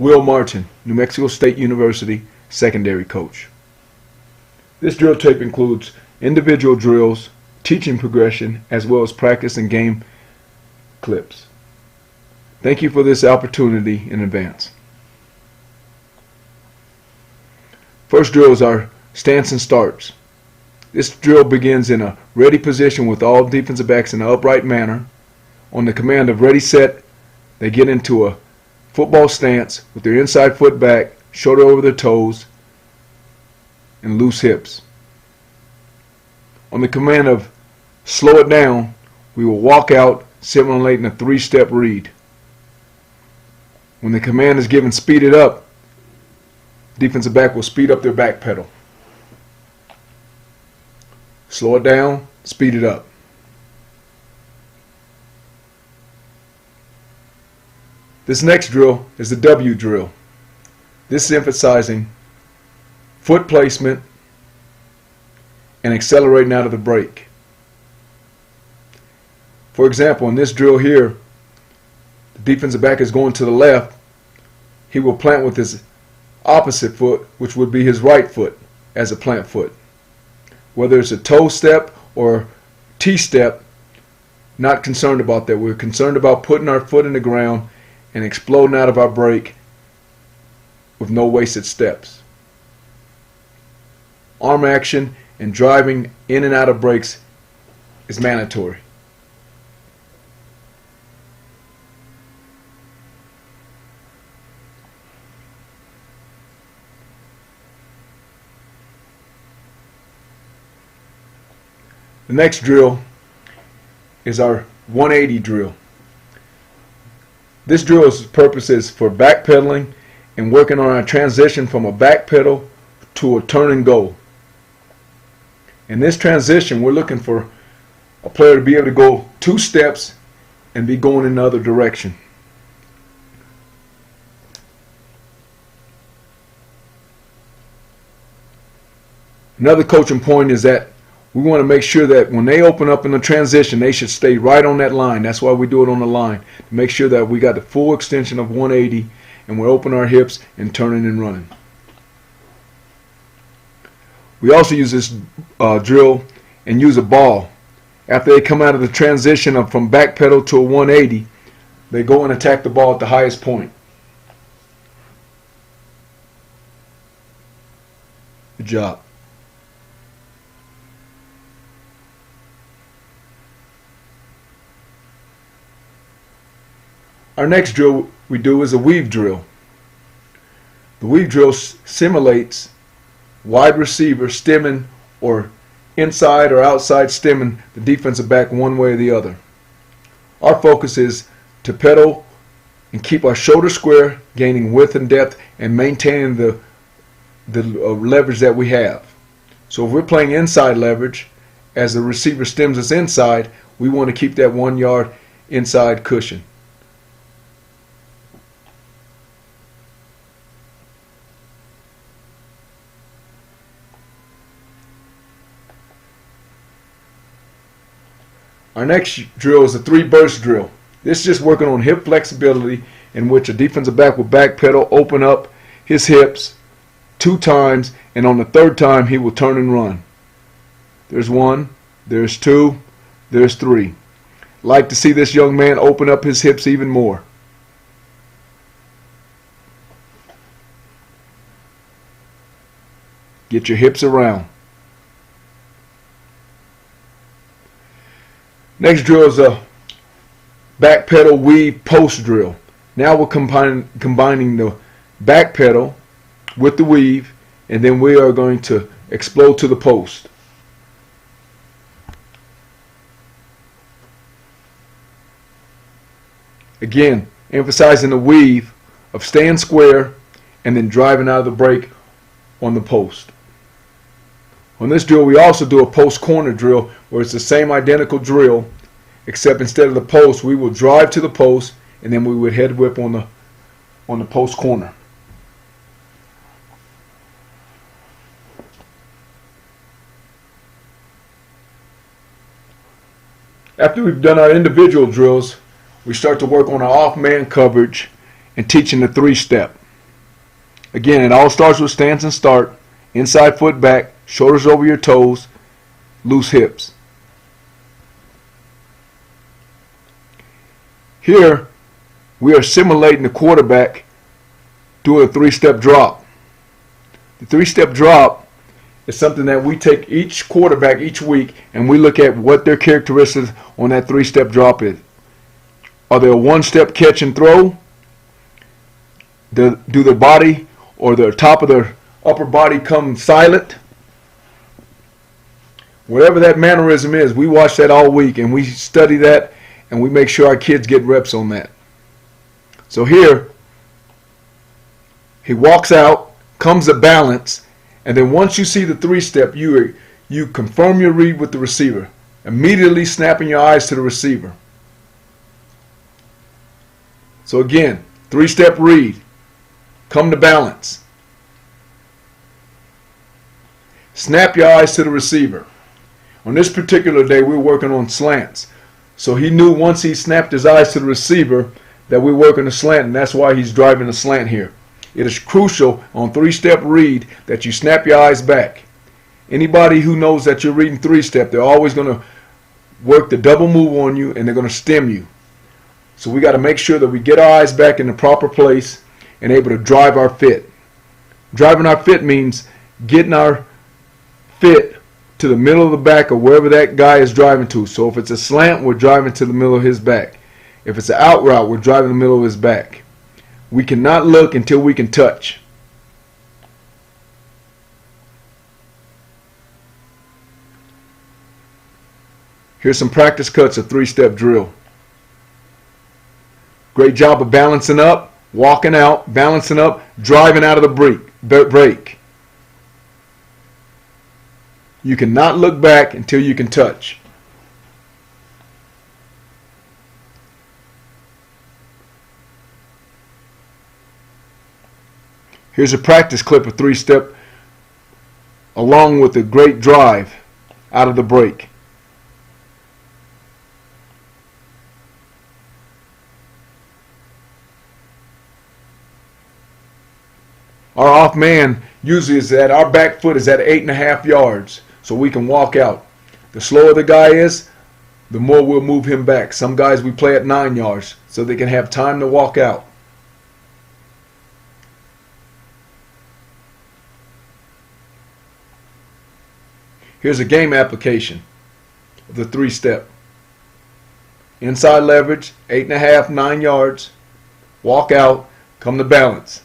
Will Martin, New Mexico State University, secondary coach. This drill tape includes individual drills, teaching progression, as well as practice and game clips. Thank you for this opportunity in advance. First drill is our stance and starts. This drill begins in a ready position with all defensive backs in an upright manner. On the command of ready, set, they get into a football stance with their inside foot back, shoulder over their toes, and loose hips. On the command of slow it down, we will walk out, simulating a 3-step read. When the command is given speed it up, defensive back will speed up their back pedal. Slow it down, speed it up. This next drill is the W drill. This is emphasizing foot placement and accelerating out of the break. For example, in this drill here, the defensive back is going to the left. He will plant with his opposite foot, which would be his right foot, as a plant foot. Whether it's a toe step or T-step, not concerned about that. We're concerned about putting our foot in the ground and exploding out of our break with no wasted steps. Arm action and driving in and out of breaks is mandatory. The next drill is our 180 drill. This drill's purpose is for backpedaling and working on our transition from a back pedal to a turn and go. In this transition, we're looking for a player to be able to go 2 steps and be going in the other direction. Another coaching point is that we want to make sure that when they open up in the transition, they should stay right on that line. That's why we do it on the line, to make sure that we got the full extension of 180 and we're opening our hips and turning and running. We also use this drill and use a ball. After they come out of the transition from back pedal to a 180, they go and attack the ball at the highest point. Good job. Our next drill we do is a weave drill. The weave drill simulates wide receiver stemming or inside or outside stemming the defensive back one way or the other. Our focus is to pedal and keep our shoulder square, gaining width and depth, and maintaining the leverage that we have. So if we're playing inside leverage, as the receiver stems us inside, we want to keep that 1 yard inside cushion. Our next drill is a 3-burst drill. This is just working on hip flexibility, in which a defensive back will backpedal, open up his hips 2 times, and on the 3rd time he will turn and run. There's 1, there's 2, there's 3. Like to see this young man open up his hips even more. Get your hips around. Next drill is a back pedal weave post drill. Now we're combining the back pedal with the weave, and then we are going to explode to the post. Again, emphasizing the weave of staying square and then driving out of the break on the post. On this drill we also do a post corner drill, where it's the same identical drill, except instead of the post we will drive to the post and then we would head whip on the post corner. After we've done our individual drills, we start to work on our off man coverage and teaching the 3-step. Again, it all starts with stance and start, inside foot back, shoulders over your toes, loose hips. Here, we are simulating the quarterback doing a three-step drop. The three-step drop is something that we take each quarterback each week and we look at what their characteristics on that three-step drop is. Are they a one-step catch and throw? Do their body or the top of their upper body come silent? Whatever that mannerism is, we watch that all week and we study that and we make sure our kids get reps on that. So here, he walks out, comes to balance, and then once you see the three-step, you confirm your read with the receiver, immediately snapping your eyes to the receiver. So again, three-step read, come to balance. Snap your eyes to the receiver. On this particular day, we were working on slants. So he knew once he snapped his eyes to the receiver that we're working a slant, and that's why he's driving a slant here. It is crucial on three-step read that you snap your eyes back. Anybody who knows that you're reading three-step, they're always going to work the double move on you and they're going to stem you. So we got to make sure that we get our eyes back in the proper place and able to drive our fit. Driving our fit means getting our fit to the middle of the back or wherever that guy is driving to. So if it's a slant, we're driving to the middle of his back. If it's an out route, we're driving the middle of his back. We cannot look until we can touch. Here's some practice cuts of three-step drill. Great job of balancing up, walking out, balancing up, driving out of the break. You cannot look back until you can touch. Here's a practice clip of three-step along with a great drive out of the break. Our off man usually is at, our back foot is at 8.5 yards, so we can walk out. The slower the guy is, the more we'll move him back. Some guys we play at 9 yards so they can have time to walk out. Here's a game application of the three-step. Inside leverage, 8.5, 9 yards. Walk out, come to balance.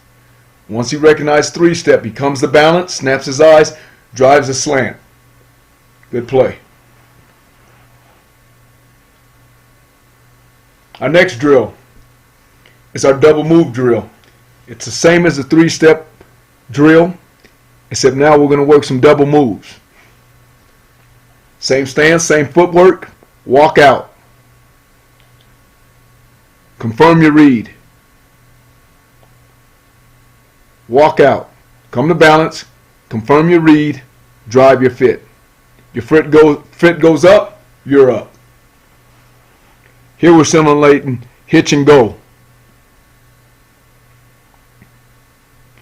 Once he recognizes three-step, he comes to balance, snaps his eyes, drives a slant. Good play. Our next drill is our double move drill. It's the same as the three-step drill, except now we're going to work some double moves. Same stance, same footwork, walk out. Confirm your read. Walk out. Come to balance, confirm your read, drive your fit. Your fit goes up, you're up. Here we're simulating hitch and go.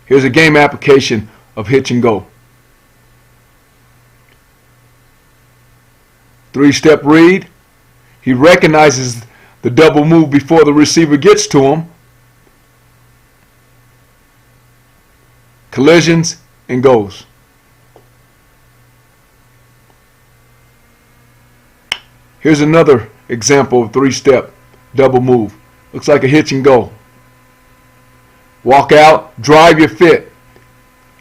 Here's a game application of hitch and go. Three-step read. He recognizes the double move before the receiver gets to him. Collisions and goes. Here's another example of three-step double move. Looks like a hitch and go. Walk out, drive your fit.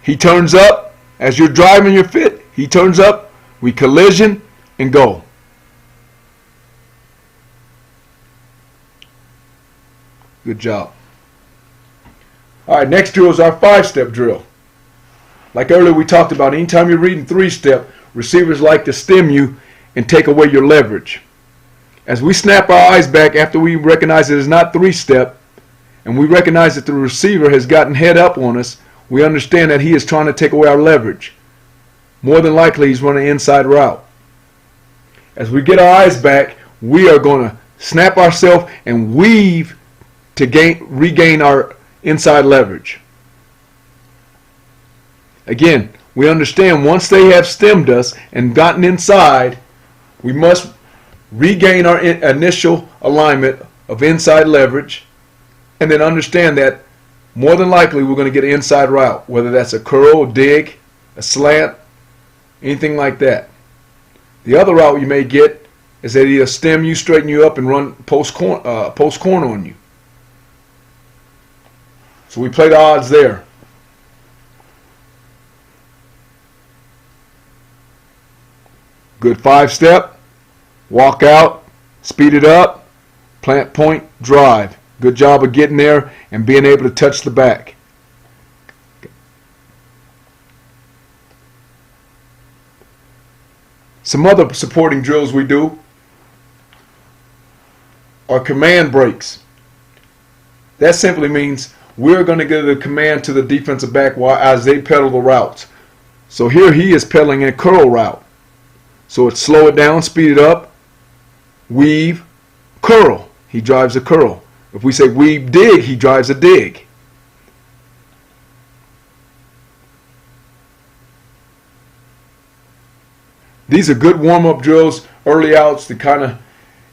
He turns up. As you're driving your fit, he turns up. We collision and go. Good job. All right, next drill is our five-step drill. Like earlier we talked about, anytime you're reading three-step, receivers like to stem you and take away your leverage. As we snap our eyes back after we recognize it is not three-step, and we recognize that the receiver has gotten head up on us, we understand that he is trying to take away our leverage. More than likely he's running an inside route. As we get our eyes back, we are going to snap ourselves and weave to regain our inside leverage. Again, we understand once they have stemmed us and gotten inside, we must regain our initial alignment of inside leverage, and then understand that more than likely we're going to get an inside route, whether that's a curl, a dig, a slant, anything like that. The other route you may get is they either stem you, straighten you up, and run post corner on you. So we play the odds there. Good 5-step, walk out, speed it up, plant point, drive. Good job of getting there and being able to touch the back. Some other supporting drills we do are command breaks. That simply means we're going to give the command to the defensive back as they pedal the routes. So here he is pedaling a curl route. So it's slow it down, speed it up, weave, curl. He drives a curl. If we say weave, dig, he drives a dig. These are good warm-up drills, early outs to kind of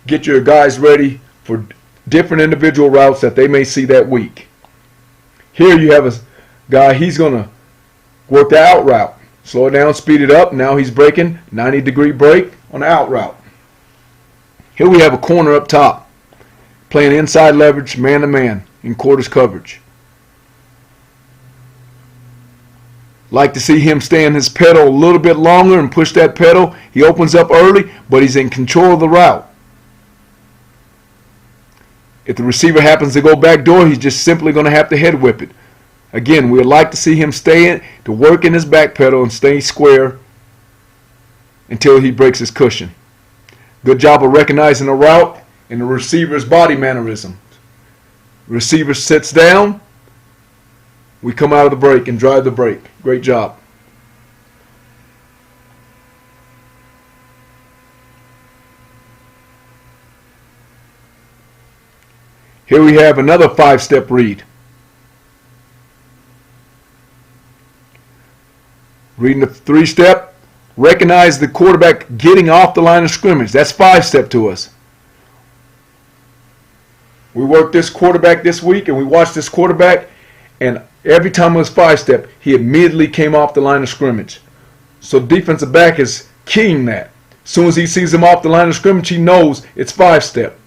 get your guys ready for different individual routes that they may see that week. Here you have a guy, he's going to work the out route. Slow it down, speed it up. Now he's breaking 90-degree break on the out route. Here we have a corner up top, playing inside leverage, man-to-man in quarters coverage. Like to see him stay in his pedal a little bit longer and push that pedal. He opens up early, but he's in control of the route. If the receiver happens to go back door, he's just simply going to have to head whip it. Again, we would like to see him stay in, to work in his back pedal and stay square until he breaks his cushion. Good job of recognizing the route and the receiver's body mannerisms. Receiver sits down, we come out of the break and drive the break. Great job. Here we have another 5-step read. Reading the 3-step, recognize the quarterback getting off the line of scrimmage. That's 5-step to us. We worked this quarterback this week and we watched this quarterback, and every time it was 5-step, he immediately came off the line of scrimmage. So defensive back is keying that. As soon as he sees him off the line of scrimmage, he knows it's 5-step.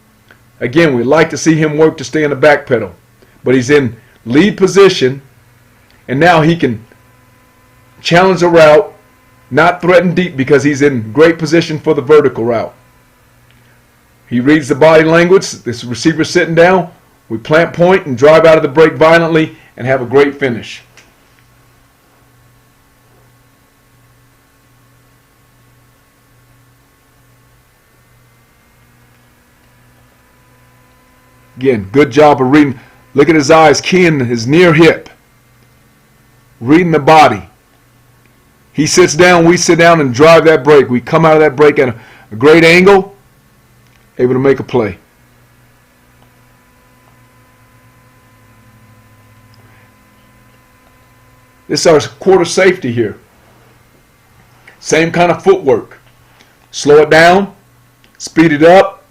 Again, we like to see him work to stay in the back pedal. But he's in lead position, and now he can challenge the route, not threaten deep because he's in great position for the vertical route. He reads the body language. This receiver sitting down. We plant point and drive out of the break violently and have a great finish. Again, good job of reading. Look at his eyes, keying his near hip. Reading the body. He sits down, we sit down and drive that break. We come out of that break at a great angle, able to make a play. This is our quarter safety here. Same kind of footwork. Slow it down, speed it up.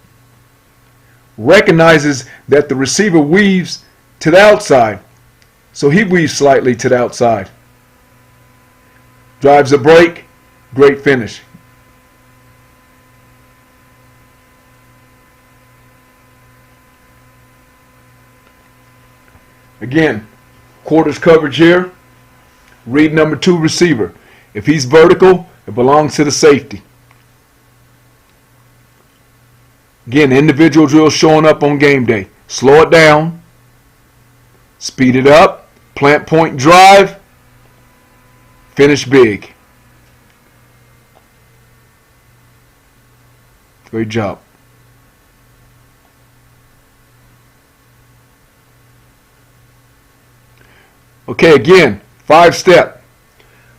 Recognizes that the receiver weaves to the outside, so he weaves slightly to the outside. Drives a break, great finish. Again, quarters coverage here. Read number 2 receiver. If he's vertical, it belongs to the safety. Again, individual drills showing up on game day. Slow it down, speed it up, plant point drive, finish big. Great job. Okay, again, 5-step.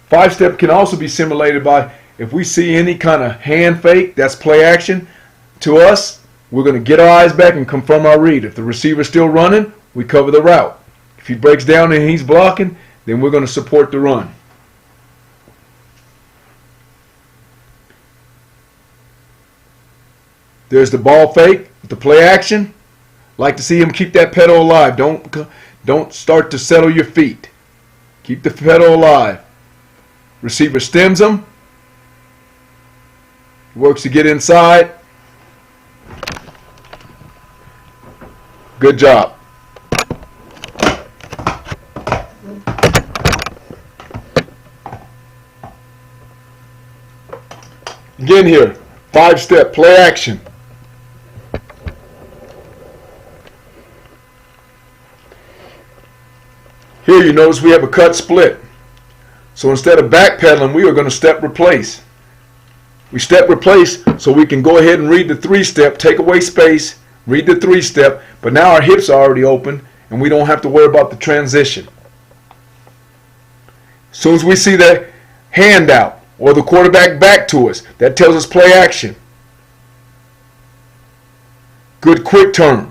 5-step can also be simulated by, if we see any kind of hand fake, that's play action, to us, we're going to get our eyes back and confirm our read. If the receiver's still running, we cover the route. If he breaks down and he's blocking, then we're going to support the run. There's the ball fake, the play action. Like to see him keep that pedal alive. Don't start to settle your feet. Keep the pedal alive. Receiver stems him. Works to get inside. Good job. Again here, 5-step play action. Here you notice we have a cut split. So instead of backpedaling, we are going to step replace. We step replace so we can go ahead and read the 3-step, take away space, read the 3-step, but now our hips are already open and we don't have to worry about the transition. As soon as we see that hand out or the quarterback back to us, that tells us play action. Good quick turn.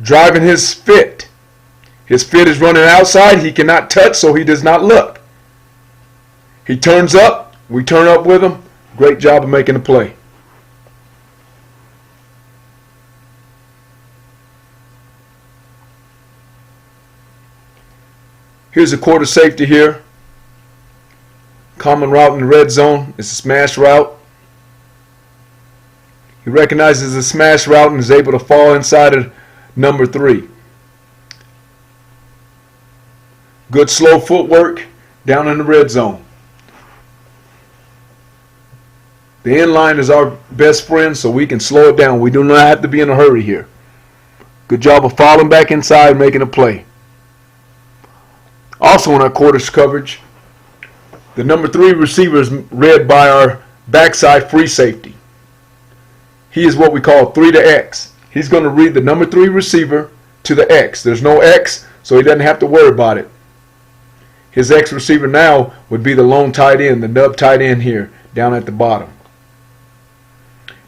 Driving his fit. His fit is running outside. He cannot touch, so he does not look. He turns up. We turn up with him. Great job of making the play. Here's a quarter safety here. Common route in the red zone. It's a smash route. He recognizes the smash route and is able to fall inside of number 3. Good slow footwork down in the red zone. The end line is our best friend, so we can slow it down. We do not have to be in a hurry here. Good job of falling back inside, making a play. Also in our quarters coverage, the number 3 receiver is read by our backside free safety. He is what we call 3 to X. He's going to read the number 3 receiver to the X. There's no X, so he doesn't have to worry about it. His X receiver now would be the lone tight end, the nub tight end here, down at the bottom.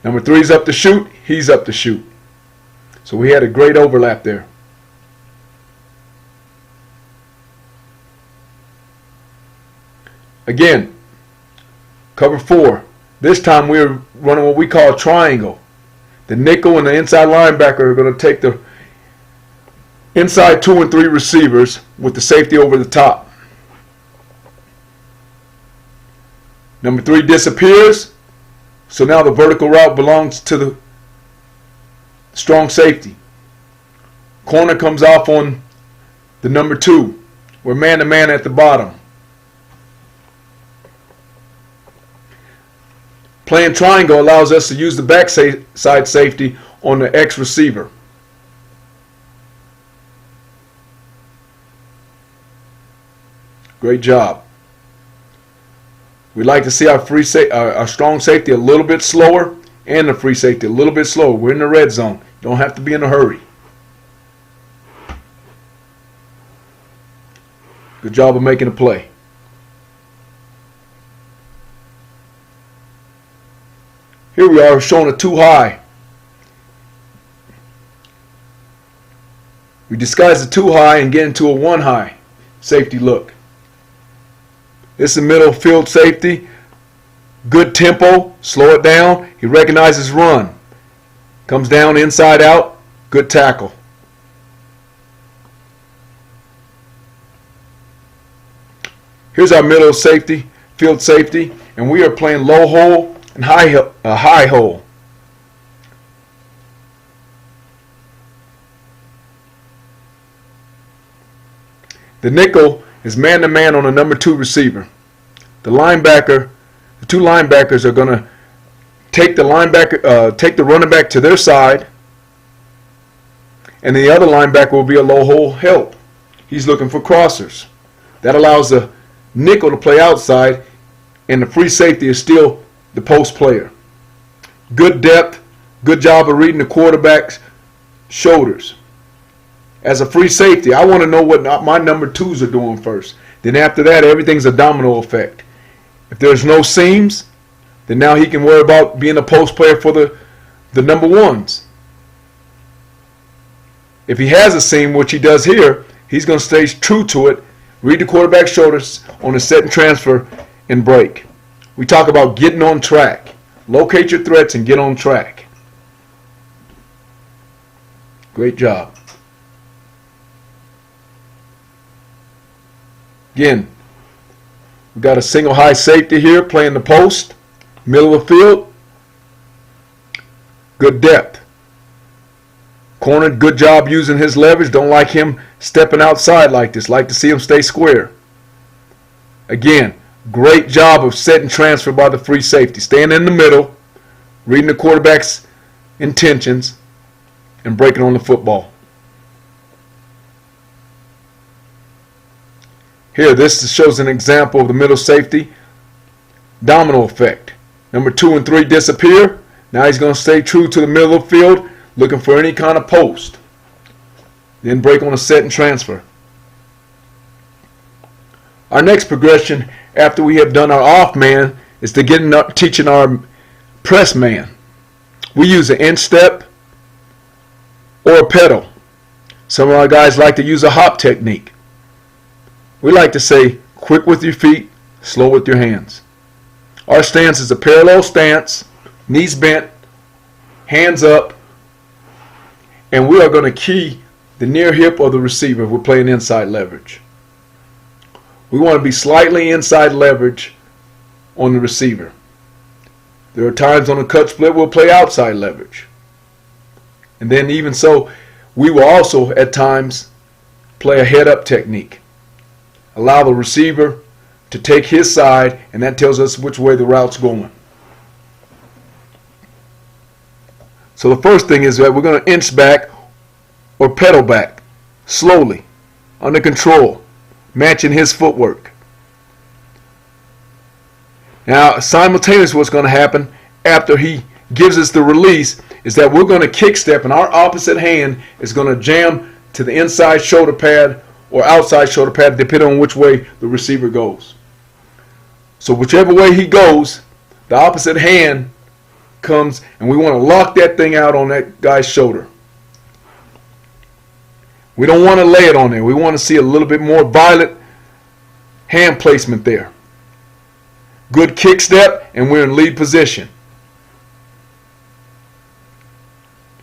Number 3 is up to shoot. He's up to shoot. So we had a great overlap there. Again, cover 4. This time we're running what we call a triangle. The nickel and the inside linebacker are going to take the inside 2 and 3 receivers with the safety over the top. Number 3 disappears. So now the vertical route belongs to the strong safety. Corner comes off on the number 2. We're man-to-man at the bottom. Playing triangle allows us to use the backside safety on the X receiver. Great job. We'd like to see our strong safety a little bit slower and the free safety a little bit slower. We're in the red zone. Don't have to be in a hurry. Good job of making a play. Here we are showing a 2 high. We disguise the 2 high and get into a 1 high safety look. This is middle field safety. Good tempo. Slow it down. He recognizes run. Comes down inside out. Good tackle. Here's our middle safety, field safety, and we are playing low hole and high hole. The nickel is man-to-man on a number 2 receiver. The two linebackers are going to take the running back to their side, and the other linebacker will be a low hole help. He's looking for crossers. That allows the nickel to play outside, and the free safety is still the post player. Good depth, good job of reading the quarterback's shoulders. As a free safety, I want to know what my number 2s are doing first. Then after that, everything's a domino effect. If there's no seams, then now he can worry about being a post player for the number 1s. If he has a seam, which he does here, he's going to stay true to it, read the quarterback's shoulders on a set and transfer, and break. We talk about getting on track. Locate your threats and get on track. Great job. Again, we got a single high safety here playing the post, middle of the field. Good depth. Corner, good job using his leverage. Don't like him stepping outside like this. Like to see him stay square. Again, great job of setting transfer by the free safety. Staying in the middle, reading the quarterback's intentions, and breaking on the football. Here, this shows an example of the middle safety domino effect. Number 2 and 3 disappear. Now he's going to stay true to the middle of the field, looking for any kind of post. Then break on a set and transfer. Our next progression after we have done our off man is to teaching our press man. We use an instep or a pedal. Some of our guys like to use a hop technique. We like to say quick with your feet, slow with your hands. Our stance is a parallel stance, knees bent, hands up, and we are going to key the near hip of the receiver if we're playing inside leverage. We want to be slightly inside leverage on the receiver. There are times on a cut split we'll play outside leverage. And then even so, we will also at times play a head up technique. Allow the receiver to take his side, and that tells us which way the route's going. So the first thing is that we're going to inch back or pedal back slowly, under control, matching his footwork. Now, simultaneously what's going to happen after he gives us the release is that we're going to kick step, and our opposite hand is going to jam to the inside shoulder pad or outside shoulder pad, depending on which way the receiver goes. So whichever way he goes, the opposite hand comes, and we want to lock that thing out on that guy's shoulder. We don't want to lay it on there. We want to see a little bit more violent hand placement there. Good kick step, and we're in lead position.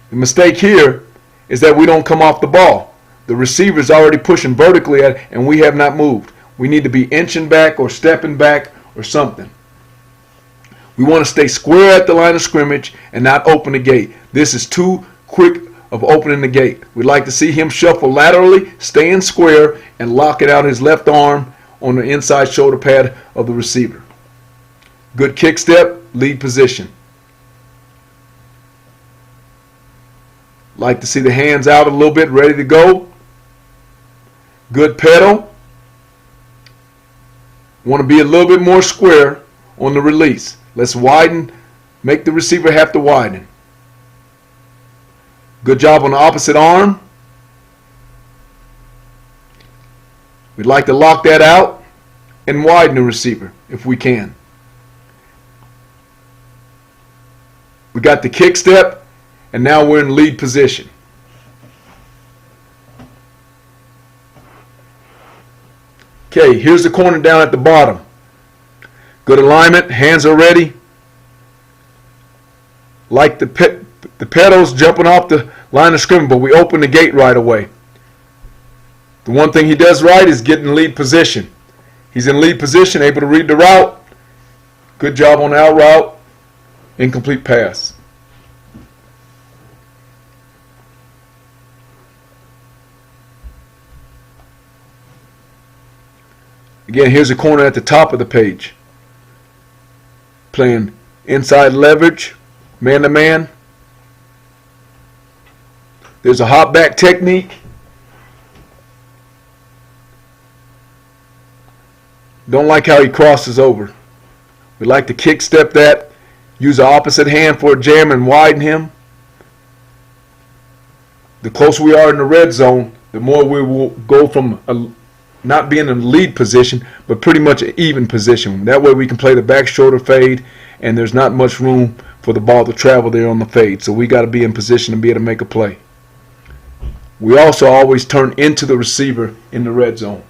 The mistake here is that we don't come off the ball. The receiver is already pushing vertically at it, and we have not moved. We need to be inching back or stepping back or something. We want to stay square at the line of scrimmage and not open the gate. This is too quick of opening the gate. We'd like to see him shuffle laterally, stay in square, and lock it out his left arm on the inside shoulder pad of the receiver. Good kick step, lead position. Like to see the hands out a little bit, ready to go. Good pedal. Want to be a little bit more square on the release. Let's widen, make the receiver have to widen. Good job on the opposite arm. We'd like to lock that out and widen the receiver if we can. We got the kick step, and now we're in lead position. Okay, here's the corner down at the bottom. Good alignment, hands are ready. Like the pedals jumping off the line of scrimmage, but we open the gate right away. The one thing he does right is get in lead position. He's in lead position, able to read the route. Good job on the out route. Incomplete pass. Again, here's a corner at the top of the page. Playing inside leverage, man-to-man. There's a hop back technique. Don't like how he crosses over. We like to kick step that. Use the opposite hand for a jam and widen him. The closer we are in the red zone, the more we will go from not being in the lead position, but pretty much an even position. That way we can play the back shoulder fade, and there's not much room for the ball to travel there on the fade. So we got to be in position to be able to make a play. We also always turn into the receiver in the red zone.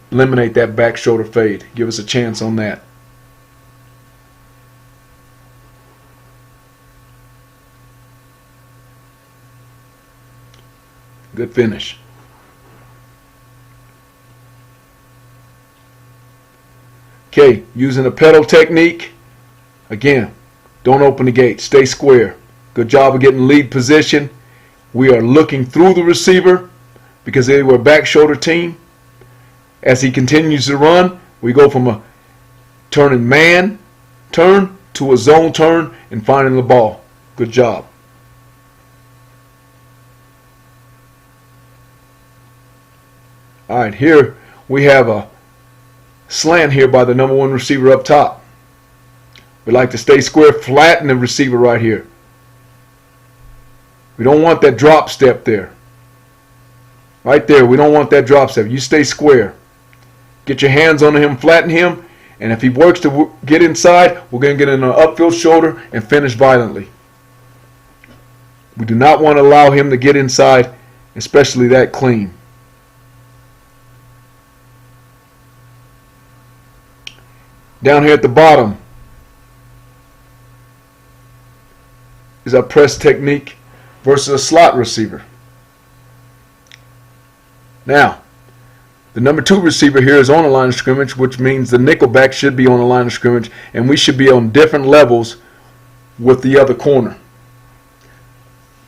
Eliminate that back shoulder fade. Give us a chance on that. Good finish. Okay, using a pedal technique. Again, don't open the gate. Stay square. Good job of getting lead position. We are looking through the receiver because they were a back shoulder team. As he continues to run, we go from a turning man turn to a zone turn and finding the ball. Good job. All right, here we have a slant here by the number 1 receiver up top. We like to stay square, flatten the receiver right here. We don't want that drop step there. Right there, we don't want that drop step. You stay square. Get your hands on him, flatten him, and if he works to get inside, we're going to get in an upfield shoulder and finish violently. We do not want to allow him to get inside, especially that clean. Down here at the bottom is our press technique versus a slot receiver. Now, the number 2 receiver here is on the line of scrimmage, which means the nickelback should be on the line of scrimmage, and we should be on different levels with the other corner.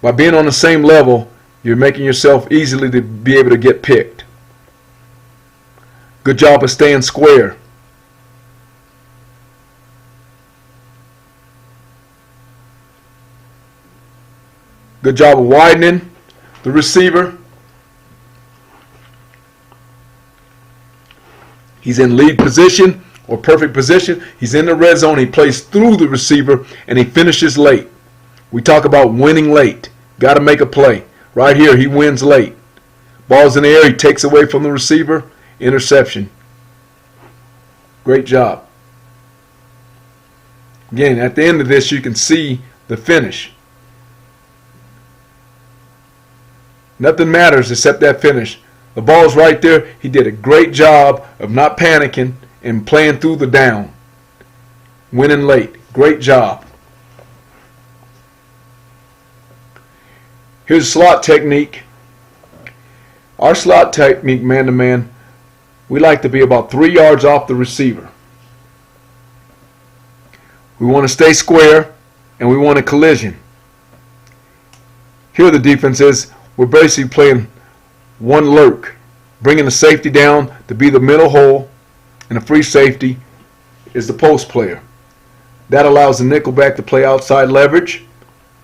By being on the same level, you're making yourself easily to be able to get picked. Good job of staying square. Good job of widening the receiver. He's in lead position or perfect position. He's in the red zone. He plays through the receiver and he finishes late. We talk about winning late. Got to make a play. Right here, he wins late. Ball's in the air. He takes away from the receiver. Interception. Great job. Again, at the end of this, you can see the finish. Nothing matters except that finish. The ball's right there. He did a great job of not panicking and playing through the down. Winning late. Great job. Here's slot technique. Our slot technique, man-to-man, we like to be about 3 yards off the receiver. We want to stay square and we want a collision. Here the defense is, we're basically playing one lurk, bringing the safety down to be the middle hole, and the free safety is the post player. That allows the nickelback to play outside leverage.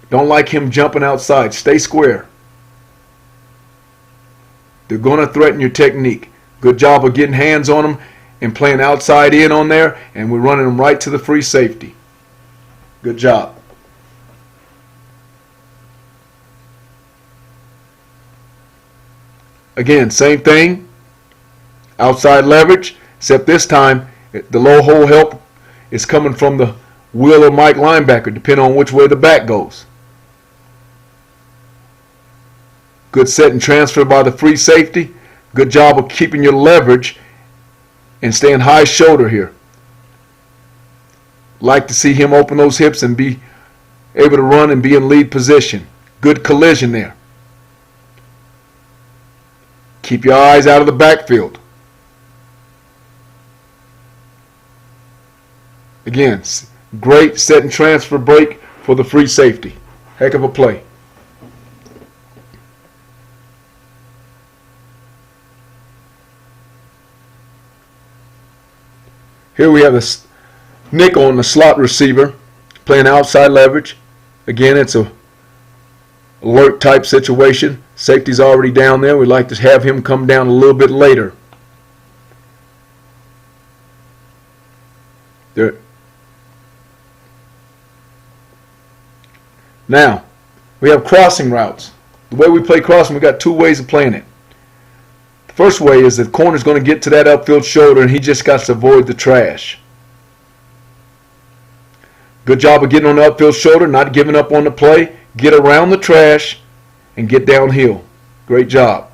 Don't like him jumping outside. Stay square. They're going to threaten your technique. Good job of getting hands on them and playing outside in on there, and we're running them right to the free safety. Good job. Again, same thing. Outside leverage, except this time the low hole help is coming from the Will or Mike linebacker, depending on which way the back goes. Good set and transfer by the free safety. Good job of keeping your leverage and staying high shoulder here. Like to see him open those hips and be able to run and be in lead position. Good collision there. Keep your eyes out of the backfield. Again, great set and transfer break for the free safety. Heck of a play. Here we have the nickel on the slot receiver playing outside leverage. Again, it's a alert type situation. Safety's already down there. We like to have him come down a little bit later. There. Now, we have crossing routes. The way we play crossing, we got 2 ways of playing it. The first way is the corner's going to get to that upfield shoulder and he just got to avoid the trash. Good job of getting on the upfield shoulder, not giving up on the play. Get around the trash and get downhill. Great job.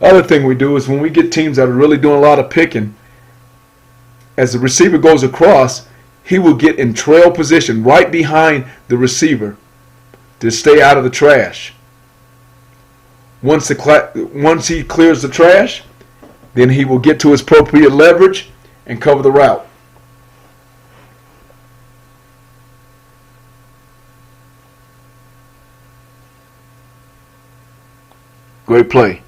Other thing we do is when we get teams that are really doing a lot of picking, as the receiver goes across, he will get in trail position right behind the receiver to stay out of the trash. Once he clears the trash, then he will get to his appropriate leverage and cover the route. Great play.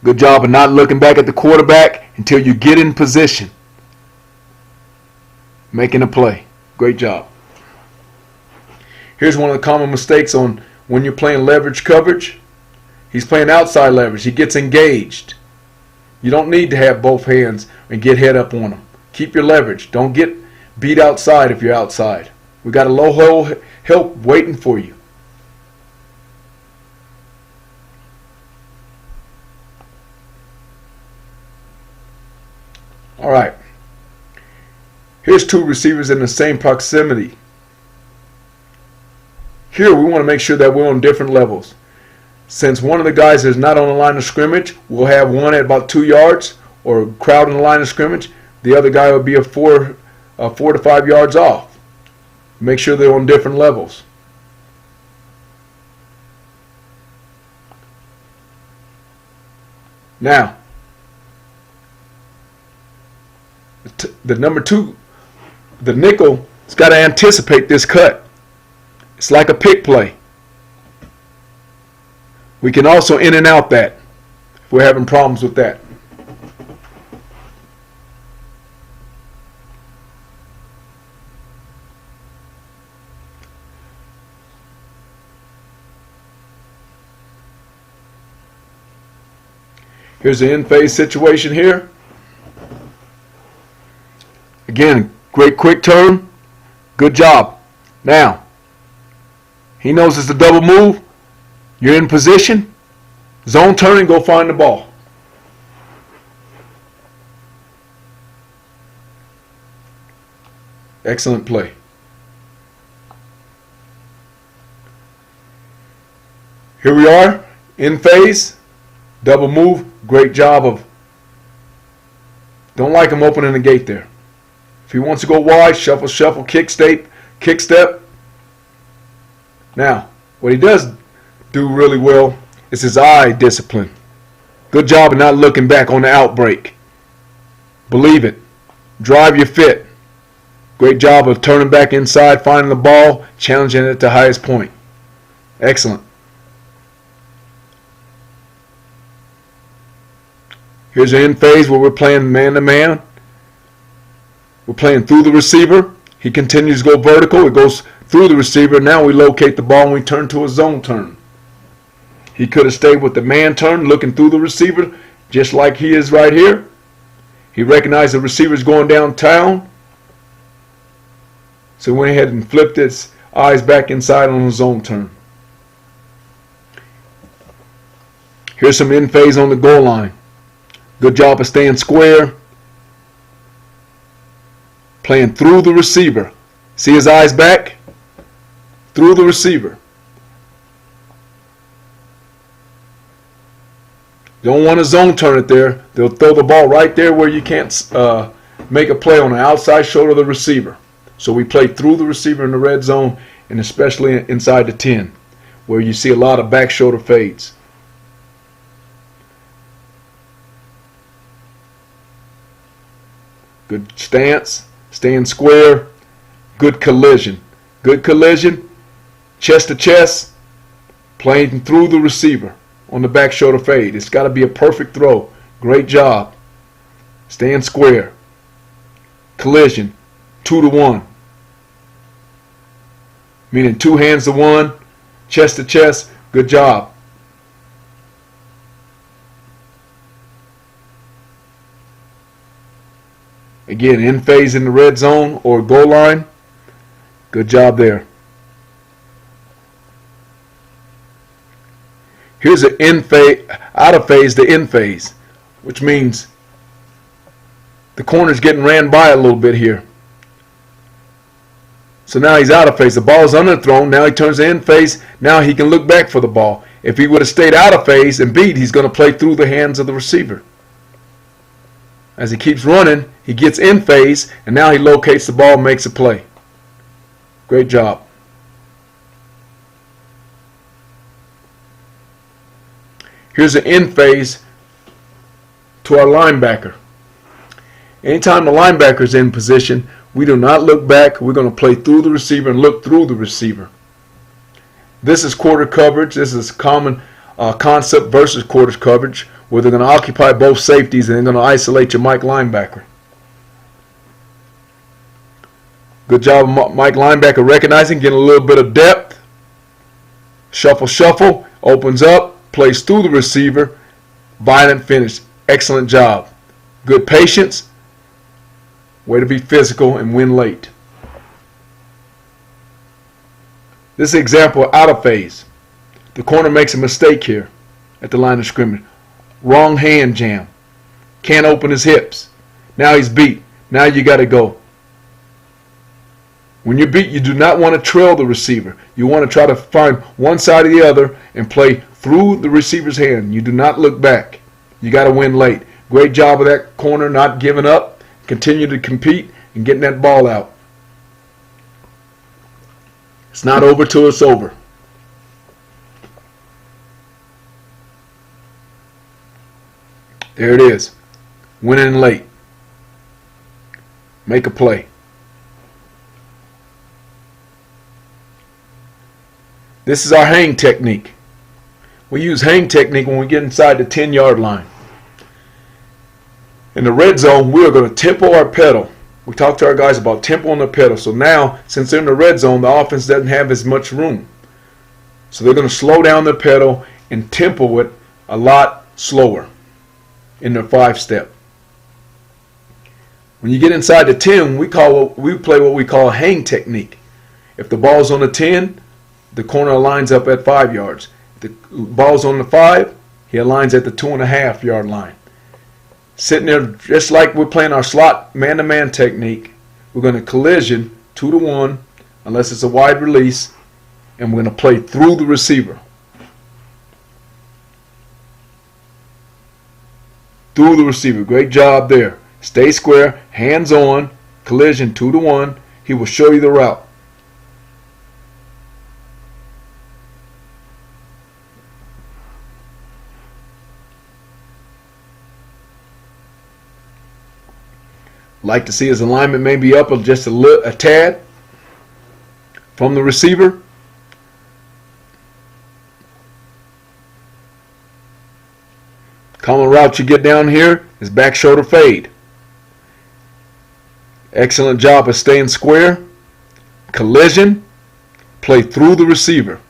Good job of not looking back at the quarterback until you get in position. Making a play. Great job. Here's one of the common mistakes on when you're playing leverage coverage. He's playing outside leverage. He gets engaged. You don't need to have both hands and get head up on him. Keep your leverage. Don't get beat outside if you're outside. We got a low hole help waiting for you. All right. Here's two receivers in the same proximity. Here we want to make sure that we're on different levels. Since one of the guys is not on the line of scrimmage, we'll have one at about 2 yards or crowd in the line of scrimmage. The other guy will be a 4 to 5 yards off. Make sure they're on different levels. Now, the number 2, the nickel, has got to anticipate this cut. It's like a pick play. We can also in and out that if we're having problems with that. Here's the in-phase situation here. Again, great quick turn. Good job. Now, he knows it's a double move. You're in position. Zone turn and go find the ball. Excellent play. Here we are, in phase. Double move. Great job of. Don't like him opening the gate there. If he wants to go wide, shuffle, shuffle, kick step. Now, what he does do really well is his eye discipline. Good job of not looking back on the outbreak. Believe it. Drive your fit. Great job of turning back inside, finding the ball, challenging it to the highest point. Excellent. Here's an in phase where we're playing man-to-man. We're playing through the receiver. He continues to go vertical. It goes through the receiver. Now we locate the ball and we turn to a zone turn. He could have stayed with the man turn, looking through the receiver, just like he is right here. He recognized the receiver's going downtown. So he went ahead and flipped his eyes back inside on the zone turn. Here's some in phase on the goal line. Good job of staying square. Playing through the receiver. See his eyes back? Through the receiver. Don't want to zone turn it there. They'll throw the ball right there where you can't make a play on the outside shoulder of the receiver. So we play through the receiver in the red zone, and especially inside the 10, where you see a lot of back shoulder fades. Good stance, staying square, good collision. Good collision, chest to chest, playing through the receiver on the back shoulder fade. It's got to be a perfect throw. Great job. Staying square. Collision, 2 to 1. Meaning 2 hands to 1, chest to chest. Good job. Again, in phase in the red zone or goal line. Good job there. Here's an in phase, out of phase to in phase, which means the corner's getting ran by a little bit here. So now he's out of phase. The ball's underthrown. Now he turns to in phase. Now he can look back for the ball. If he would have stayed out of phase and beat, he's going to play through the hands of the receiver. As he keeps running, he gets in phase, and now he locates the ball and makes a play. Great job. Here's the in phase to our linebacker. Anytime the linebacker is in position, we do not look back. We're going to play through the receiver and look through the receiver. This is quarter coverage. This is common concept versus quarters coverage, where they're going to occupy both safeties and they're going to isolate your Mike linebacker. Good job, Mike linebacker, recognizing, getting a little bit of depth. Shuffle, shuffle, opens up, plays through the receiver. Violent finish. Excellent job. Good patience. Way to be physical and win late. This is an example of out of phase. The corner makes a mistake here at the line of scrimmage. Wrong hand jam. Can't open his hips. Now he's beat. Now you got to go. When you're beat, you do not want to trail the receiver. You want to try to find one side or the other and play through the receiver's hand. You do not look back. You got to win late. Great job of that corner not giving up. Continue to compete and getting that ball out. It's not over till it's over. There it is. Winning late. Make a play. This is our hang technique. We use hang technique when we get inside the 10-yard line. In the red zone, we are going to tempo our pedal. We talk to our guys about tempo on the pedal. So now, since they're in the red zone, the offense doesn't have as much room. So they're going to slow down their pedal and tempo it a lot slower in their 5-step. When you get inside the 10, we play what we call a hang technique. If the ball's on the 10, the corner aligns up at 5 yards. If the ball's on the 5, he aligns at the 2.5-yard line. Sitting there just like we're playing our slot man-to-man technique. We're going to collision 2-to-1 unless it's a wide release, and we're going to play through the receiver. Through the receiver. Great job there. Stay square, hands on, collision 2-to-1. He will show you the route. Like to see his alignment maybe up just a tad from the receiver. Common route you get down here is back shoulder fade. Excellent job of staying square. Collision. Play through the receiver.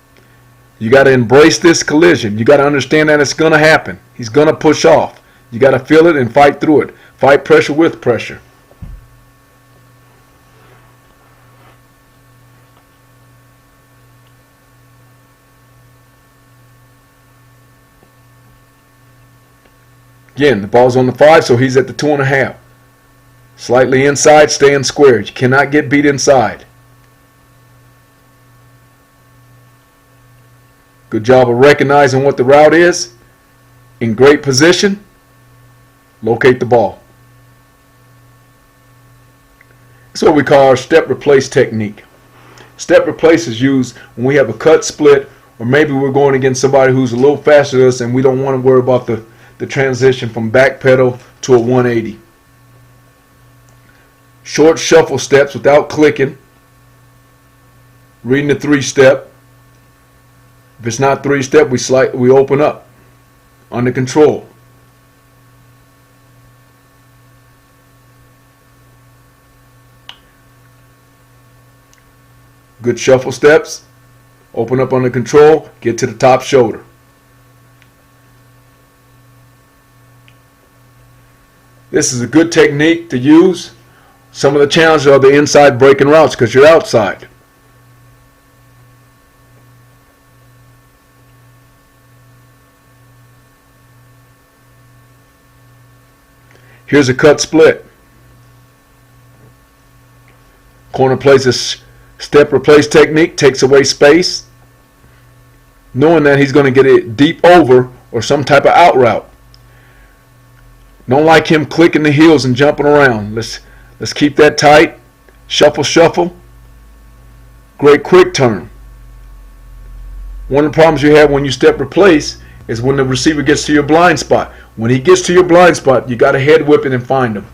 You got to embrace this collision. You got to understand that it's going to happen. He's going to push off. You got to feel it and fight through it. Fight pressure with pressure. Again, the ball's on the 5, so he's at the 2.5. Slightly inside, staying square. You cannot get beat inside. Good job of recognizing what the route is. In great position. Locate the ball. That's what we call our step replace technique. Step replace is used when we have a cut split, or maybe we're going against somebody who's a little faster than us and we don't want to worry about the transition from back pedal to a 180. Short shuffle steps without clicking. Reading the 3-step. If it's not 3-step, we open up under control. Good shuffle steps. Open up under control. Get to the top shoulder. This is a good technique to use. Some of the challenges are the inside breaking routes because you're outside. Here's a cut split. Corner plays a step replace technique, takes away space, knowing that he's going to get it deep over or some type of out route. Don't like him clicking the heels and jumping around. Let's keep that tight. Shuffle, shuffle. Great quick turn. One of the problems you have when you step replace is when the receiver gets to your blind spot. When he gets to your blind spot, you got to head whip it and find him.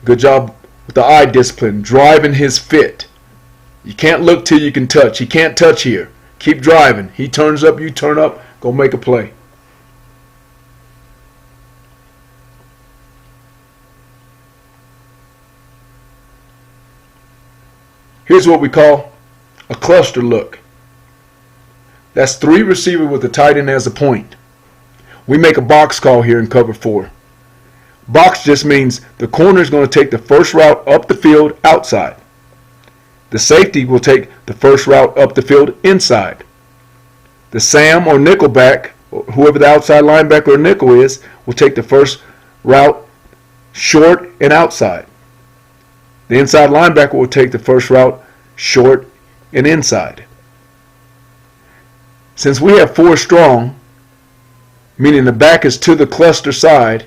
Good job with the eye discipline, driving his fit. You can't look till you can touch. He can't touch here. Keep driving. He turns up, you turn up, go make a play. Here's what we call a cluster look. That's 3 receivers with the tight end as a point. We make a box call here in cover 4. Box just means the corner is going to take the first route up the field outside. The safety will take the first route up the field inside. The Sam or nickelback, whoever the outside linebacker or nickel is, will take the first route short and outside. The inside linebacker will take the first route short and inside. Since we have 4 strong, meaning the back is to the cluster side,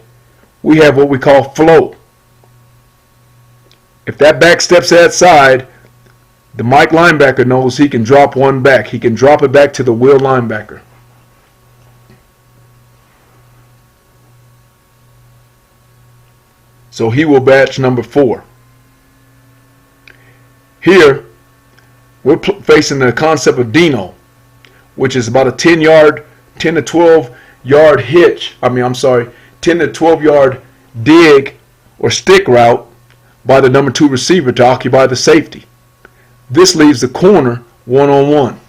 we have what we call flow. If that back steps to that side, the Mike linebacker knows he can drop one back. He can drop it back to the Will linebacker. So he will batch number 4. Here, we're facing the concept of Dino, which is about a 10 to 12 yard hitch. 10 to 12 yard dig or stick route by the number 2 receiver to occupy the safety. This leaves the corner one-on-one.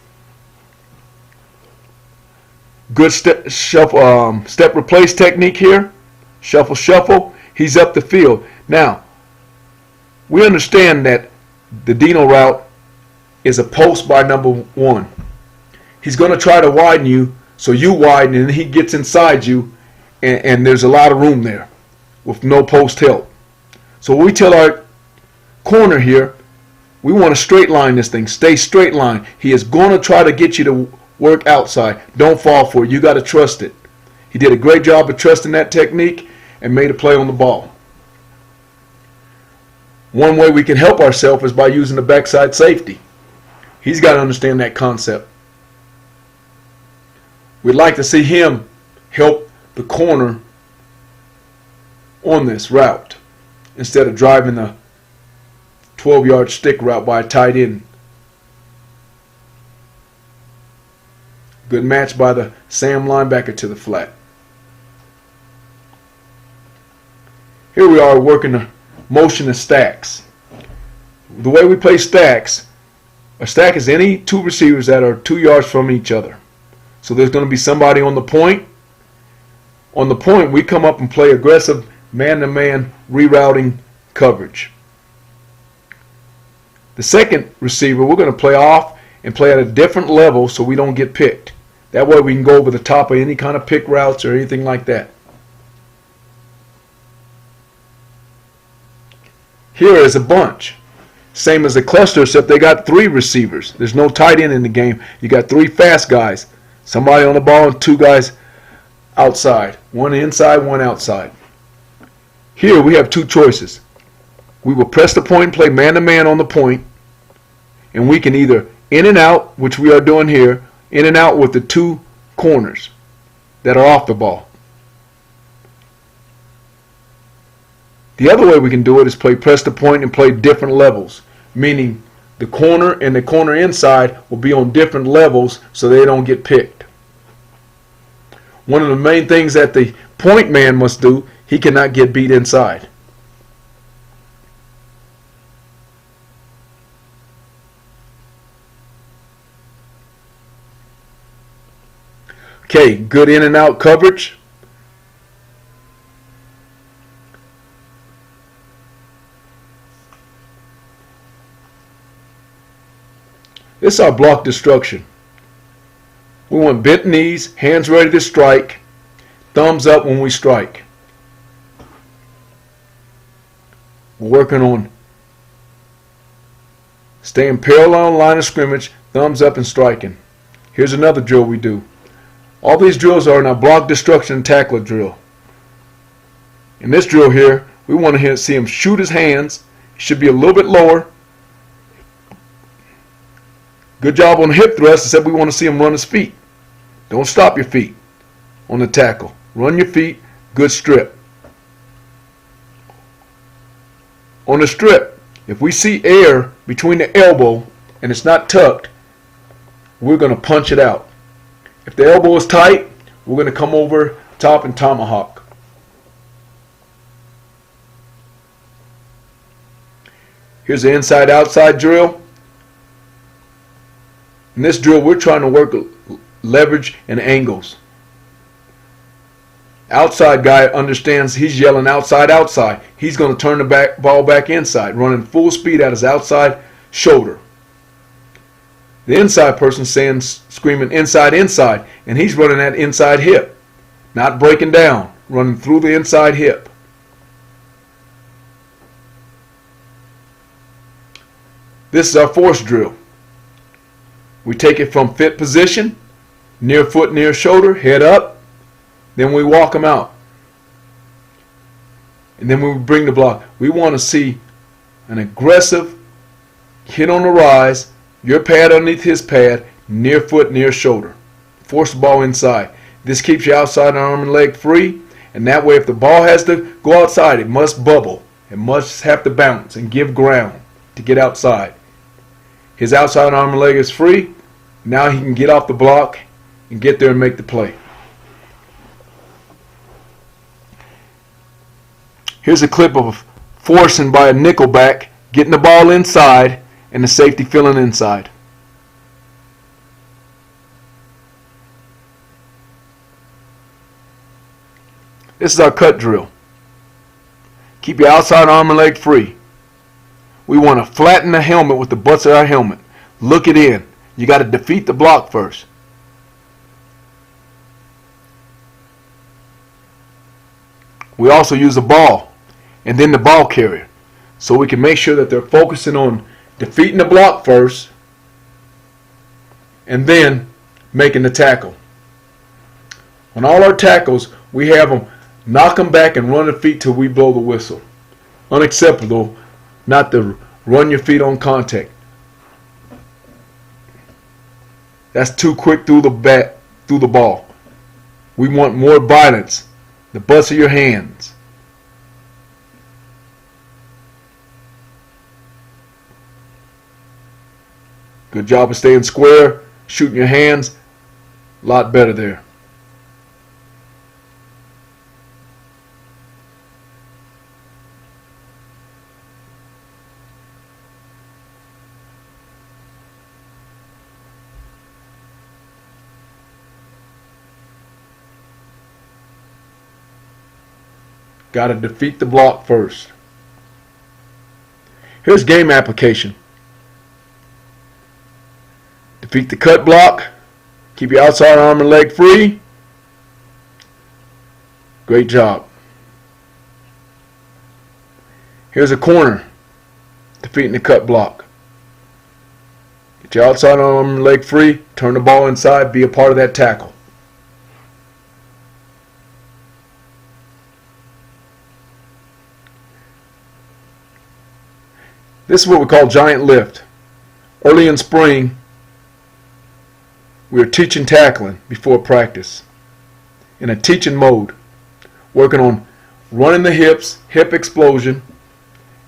Good step replace technique here. Shuffle, shuffle. He's up the field. Now, we understand that the Dino route is a post by number 1. He's going to try to widen you, so you widen and he gets inside you, and there's a lot of room there with no post help. So we tell our corner here, we want to straight line this thing. Stay straight line. He is going to try to get you to work outside. Don't fall for it. You got to trust it. He did a great job of trusting that technique and made a play on the ball. One way we can help ourselves is by using the backside safety. He's got to understand that concept. We'd like to see him help the corner on this route instead of driving the 12-yard stick route by a tight end. Good match by the Sam linebacker to the flat. Here we are working the motion of stacks. The way we play stacks, a stack is any 2 receivers that are 2 yards from each other. So there's going to be somebody on the point. On the point, we come up and play aggressive man-to-man rerouting coverage. The second receiver, we're going to play off and play at a different level so we don't get picked. That way we can go over the top of any kind of pick routes or anything like that. Here is a bunch. Same as a cluster, except they got 3 receivers. There's no tight end in the game. You got 3 fast guys. Somebody on the ball and 2 guys outside. 1 inside, 1 outside. Here we have 2 choices. We will press the point and play man-to-man on the point, and we can either in and out, which we are doing here, in and out with the 2 corners that are off the ball. The other way we can do it is play press the point and play different levels, meaning the corner and the corner inside will be on different levels so they don't get picked. One of the main things that the point man must do, he cannot get beat inside. Okay, good in and out coverage. This is our block destruction. We want bent knees, hands ready to strike, thumbs up when we strike. We're working on staying parallel on line of scrimmage, thumbs up and striking. Here's another drill we do. All these drills are in our block destruction and tackler drill. In this drill here, we want to see him shoot his hands. He should be a little bit lower. Good job on the hip thrust, except we want to see him run his feet. Don't stop your feet on the tackle. Run your feet. Good strip. On the strip, if we see air between the elbow and it's not tucked, we're going to punch it out. If the elbow is tight, we're going to come over top and tomahawk. Here's the inside-outside drill. In this drill, we're trying to work leverage and angles. Outside guy understands he's yelling outside, outside. He's going to turn the ball back inside, running full speed at his outside shoulder. The inside person screaming inside, inside, and he's running that inside hip, not breaking down, running through the inside hip. This is our force drill. We take it from fit position, near foot, near shoulder, head up. Then we walk them out. And then we bring the block. We want to see an aggressive hit on the rise, your pad underneath his pad, near foot, near shoulder. Force the ball inside. This keeps your outside arm and leg free. And that way, if the ball has to go outside, it must bubble. It must have to bounce and give ground to get outside. His outside arm and leg is free. Now he can get off the block and get there and make the play. Here's a clip of forcing by a nickelback, getting the ball inside and the safety filling inside. This is our cut drill. Keep your outside arm and leg free. We want to flatten the helmet with the butts of our helmet. Look it in. You got to defeat the block first. We also use a ball and then the ball carrier, so we can make sure that they're focusing on defeating the block first and then making the tackle. On all our tackles, we have them knock them back and run their feet till we blow the whistle. Unacceptable not to run your feet on contact. That's too quick through the ball. We want more violence. The butts of your hands. Good job of staying square, shooting your hands. A lot better there. Got to defeat the block first. Here's game application. Defeat the cut block. Keep your outside arm and leg free. Great job. Here's a corner. Defeating the cut block. Get your outside arm and leg free. Turn the ball inside. Be a part of that tackle. This is what we call giant lift. Early in spring, we were teaching tackling before practice. In a teaching mode, working on running the hips, hip explosion,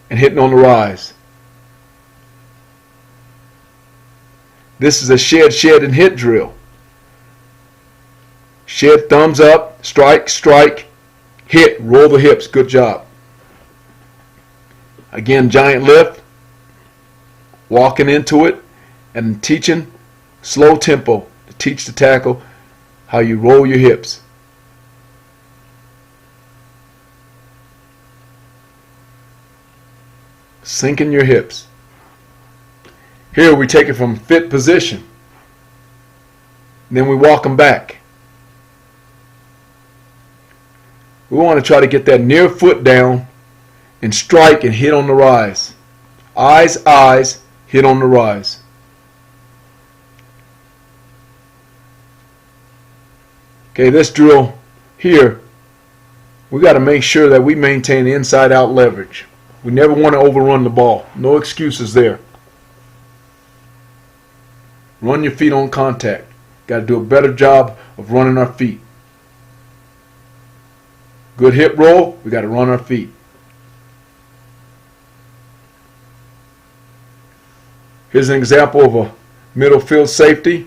and hitting on the rise. This is a shed, and hit drill. Shed, thumbs up, strike, hit, roll the hips. Good job. Again, giant lift. Walking into it and teaching slow tempo to teach the tackle how you roll your hips. Sinking your hips. Here we take it from fit position. Then we walk them back. We want to try to get that near foot down and strike and hit on the rise. Eyes, hit on the rise. Okay, this drill here, we got to make sure that we maintain inside out leverage. We never want to overrun the ball. No excuses there. Run your feet on contact. Got to do a better job of running our feet. Good hip roll, we got to run our feet. Here's an example of a middle field safety.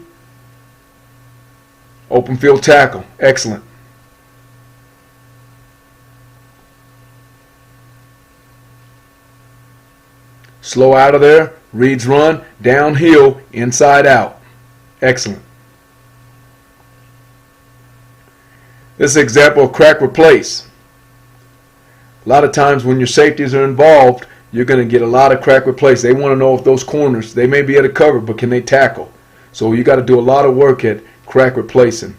Open field tackle. Excellent. Slow out of there. Reads run. Downhill. Inside out. Excellent. This is an example of crack replace. A lot of times when your safeties are involved, you're going to get a lot of crack replace. They want to know if those corners, they may be able to cover, but can they tackle? So you got to do a lot of work at crack replacing.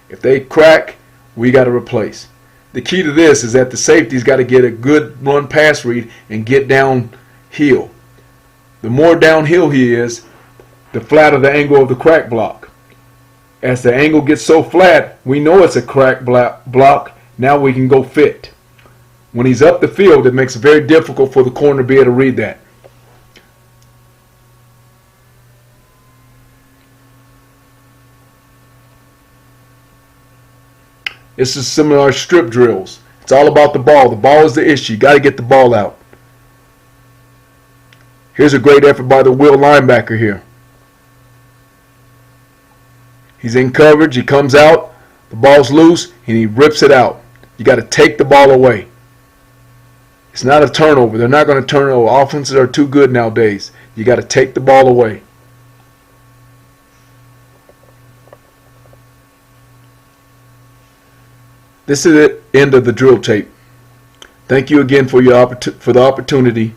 If they crack, we got to replace. The key to this is that the safety's got to get a good run pass read and get downhill. The more downhill he is, the flatter the angle of the crack block. As the angle gets so flat, we know it's a crack block. Now we can go fit. When he's up the field, it makes it very difficult for the corner to be able to read that. This is similar to strip drills. It's all about the ball. The ball is the issue. You got to get the ball out. Here's a great effort by the Will linebacker here. He's in coverage. He comes out. The ball's loose, and he rips it out. You got to take the ball away. It's not a turnover. They're not going to turn it over. Offenses are too good nowadays. You got to take the ball away. This is the end of the drill tape. Thank you again for the opportunity